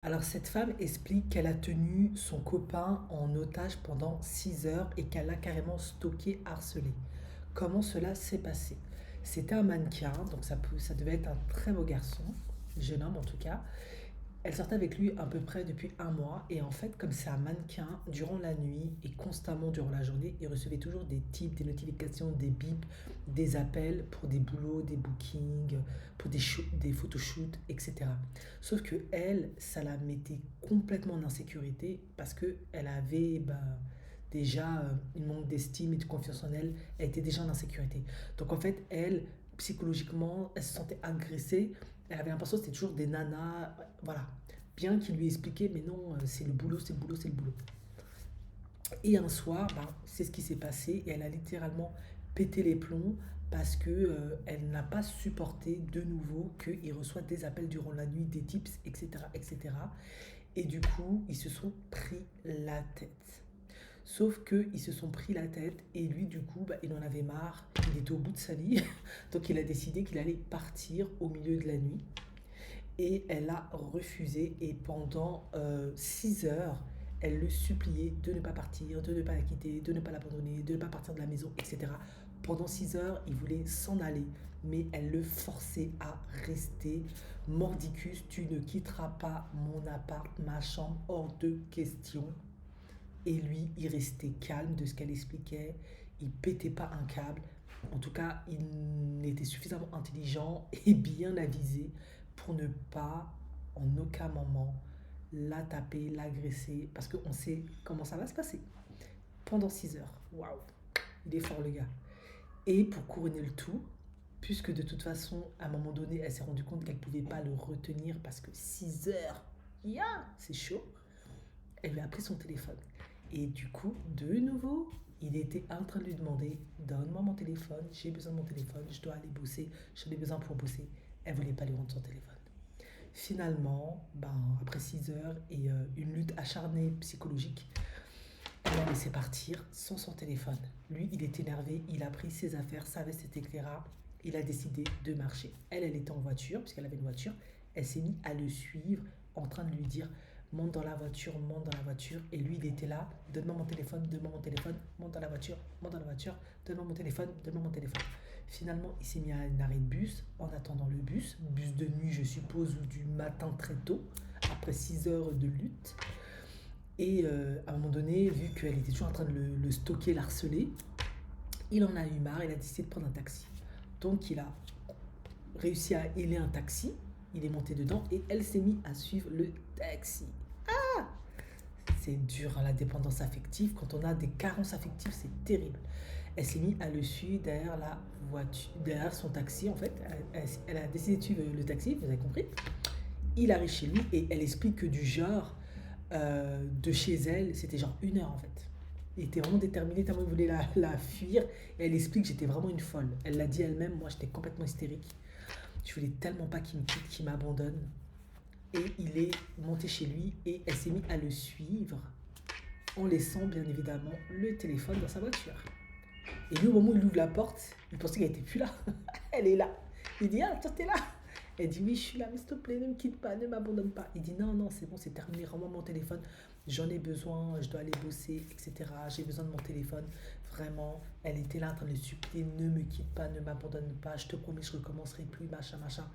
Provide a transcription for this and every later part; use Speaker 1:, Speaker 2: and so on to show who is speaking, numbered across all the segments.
Speaker 1: Alors cette femme explique qu'elle a tenu son copain en otage pendant 6 heures et qu'elle l'a carrément stalké, harcelé. Comment cela s'est passé? C'était un mannequin, donc ça devait être un très beau garçon, jeune homme en tout cas. Elle sortait avec lui à peu près depuis un mois et en fait, comme c'est un mannequin, durant la nuit et constamment durant la journée, il recevait toujours des tips, des notifications, des bips, des appels pour des boulots, des bookings, pour des photoshoots, etc. Sauf que elle, ça la mettait complètement en insécurité parce que elle avait déjà une manque d'estime et de confiance en elle. Elle était déjà en insécurité. Donc en fait, elle, psychologiquement, elle se sentait agressée. Elle avait l'impression que c'était toujours des nanas, voilà, bien qu'il lui expliquait, mais non, c'est le boulot, c'est le boulot, c'est le boulot. Et un soir, c'est ce qui s'est passé et elle a littéralement pété les plombs parce que elle n'a pas supporté de nouveau qu'il reçoit des appels durant la nuit, des tips, etc., etc. Et du coup, ils se sont pris la tête. Sauf qu'ils se sont pris la tête et lui, du coup, il en avait marre. Il était au bout de sa vie. Donc, il a décidé qu'il allait partir au milieu de la nuit. Et elle a refusé. Et pendant 6 heures, elle le suppliait de ne pas partir, de ne pas la quitter, de ne pas l'abandonner, de ne pas partir de la maison, etc. Pendant 6 heures, il voulait s'en aller. Mais elle le forçait à rester. Mordicus, tu ne quitteras pas mon appart, ma chambre, hors de question. Et lui, il restait calme de ce qu'elle expliquait. Il pétait pas un câble. En tout cas, il était suffisamment intelligent et bien avisé pour ne pas, en aucun moment, la taper, l'agresser. Parce qu'on sait comment ça va se passer. Pendant 6 heures. Waouh, il est fort le gars. Et pour couronner le tout, puisque de toute façon, à un moment donné, elle s'est rendue compte qu'elle ne pouvait pas le retenir parce que 6 heures, c'est chaud. Elle lui a pris son téléphone. Et du coup, de nouveau, il était en train de lui demander: donne-moi mon téléphone, j'ai besoin de mon téléphone, je dois aller bosser, j'en ai besoin pour bosser. Elle voulait pas lui rendre son téléphone. Finalement, après 6 heures et une lutte acharnée psychologique, elle l'a laissé partir sans son téléphone. Lui, il était énervé, il a pris ses affaires, sa veste, etc. Il a décidé de marcher. Elle était en voiture, puisqu'elle avait une voiture. Elle s'est mise à le suivre, en train de lui dire: monte dans la voiture, monte dans la voiture. Et lui, il était là: donne-moi mon téléphone, donne-moi mon téléphone, monte dans la voiture, monte dans la voiture, donne-moi mon téléphone, donne-moi mon téléphone. Finalement, il s'est mis à un arrêt de bus, en attendant le bus de nuit, je suppose, ou du matin très tôt, après 6 heures de lutte. Et à un moment donné, vu qu'elle était toujours en train de le stocker, l'harceler, il en a eu marre, il a décidé de prendre un taxi. Donc il a réussi à héler un taxi, il est monté dedans et elle s'est mise à suivre le taxi. C'est dur, hein, la dépendance affective. Quand on a des carences affectives, c'est terrible. Elle s'est mise à le suivre derrière la voiture, derrière son taxi en fait. Elle a décidé de suivre le taxi, vous avez compris. Il arrive chez lui et elle explique que du genre, de chez elle, c'était genre 1 heure en fait. Il était vraiment déterminé, tellement il voulait la fuir. Et elle explique que j'étais vraiment une folle. Elle l'a dit elle-même, moi j'étais complètement hystérique. Je voulais tellement pas qu'il me quitte, qu'il m'abandonne. Et il est monté chez lui et elle s'est mise à le suivre en laissant bien évidemment le téléphone dans sa voiture. Et lui, au moment où il ouvre la porte, il pensait qu'elle était plus là. Elle est là. Il dit: ah, toi t'es là. Elle dit: oui, je suis là, mais s'il te plaît, ne me quitte pas, ne m'abandonne pas. Il dit: non, non, c'est bon, c'est terminé, rends-moi mon téléphone. J'en ai besoin, je dois aller bosser, etc. J'ai besoin de mon téléphone. Vraiment, elle était là en train de le supplier: ne me quitte pas, ne m'abandonne pas, je te promets, je recommencerai plus, machin, machin.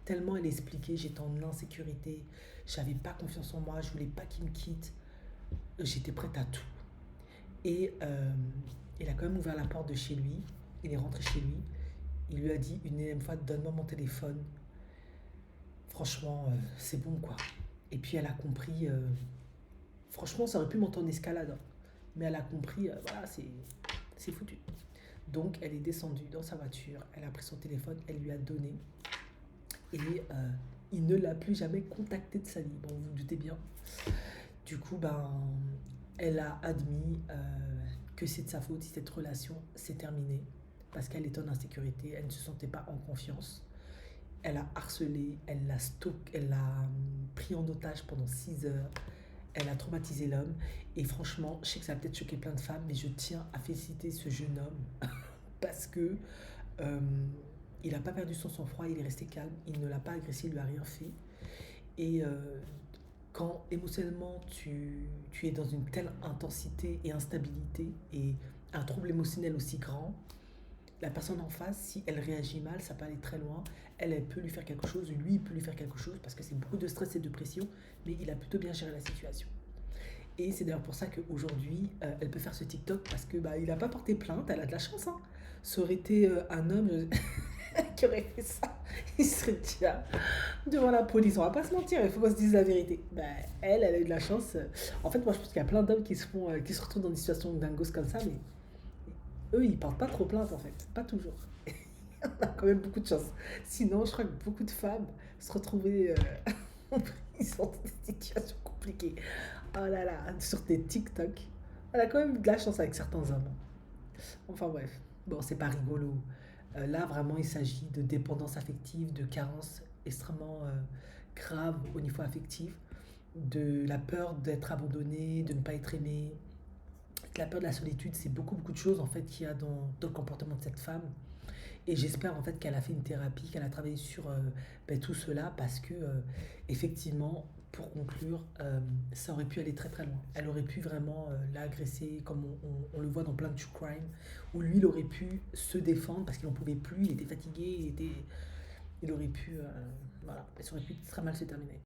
Speaker 1: Tellement elle expliquait, j'étais en insécurité, j'avais pas confiance en moi, je voulais pas qu'il me quitte, j'étais prête à tout. Et il a quand même ouvert la porte de chez lui, il est rentré chez lui, il lui a dit une énième fois: donne-moi mon téléphone, franchement, c'est bon quoi. Et puis elle a compris, franchement, ça aurait pu monter en escalade, hein. Mais elle a compris, voilà, c'est foutu. Donc elle est descendue dans sa voiture, elle a pris son téléphone, elle lui a donné. Et il ne l'a plus jamais contacté de sa vie. Bon, vous vous doutez bien. Du coup, elle a admis que c'est de sa faute si cette relation s'est terminée. Parce qu'elle était en insécurité, elle ne se sentait pas en confiance. Elle a harcelé, elle l'a pris en otage pendant 6 heures. Elle a traumatisé l'homme. Et franchement, je sais que ça a peut-être choqué plein de femmes, mais je tiens à féliciter ce jeune homme parce que euh, il n'a pas perdu son sang-froid, il est resté calme, il ne l'a pas agressé, il lui a rien fait. Et émotionnellement tu es dans une telle intensité et instabilité et un trouble émotionnel aussi grand, la personne en face, si elle réagit mal, ça peut aller très loin. Elle peut lui faire quelque chose, lui, il peut lui faire quelque chose parce que c'est beaucoup de stress et de pression, mais il a plutôt bien géré la situation. Et c'est d'ailleurs pour ça qu'aujourd'hui, elle peut faire ce TikTok parce que bah, il n'a pas porté plainte, elle a de la chance. Hein. Ça aurait été un homme qui aurait fait ça, il serait déjà devant la police. On va pas se mentir, il faut qu'on se dise la vérité. Bah, elle a eu de la chance. En fait, moi, je pense qu'il y a plein d'hommes qui se retrouvent dans des situations dingos comme ça, mais eux, ils portent pas trop plainte en fait. Pas toujours. On a quand même beaucoup de chance. Sinon, je crois que beaucoup de femmes se retrouvaient ils sont dans des situations compliquées. Oh là là, sur tes TikTok. Elle a quand même de la chance avec certains hommes. Enfin bref, bon, c'est pas rigolo. Là, vraiment, il s'agit de dépendance affective, de carence extrêmement grave au niveau affectif, de la peur d'être abandonné, de ne pas être aimé. La peur de la solitude, c'est beaucoup, beaucoup de choses en fait qu'il y a dans le comportement de cette femme. Et j'espère en fait qu'elle a fait une thérapie, qu'elle a travaillé sur ben, tout cela parce que effectivement, pour conclure, ça aurait pu aller très très loin. Elle aurait pu vraiment l'agresser comme on le voit dans plein de true crime, où lui il aurait pu se défendre parce qu'il n'en pouvait plus, il était fatigué, il aurait pu, voilà, ça aurait pu très mal se terminer.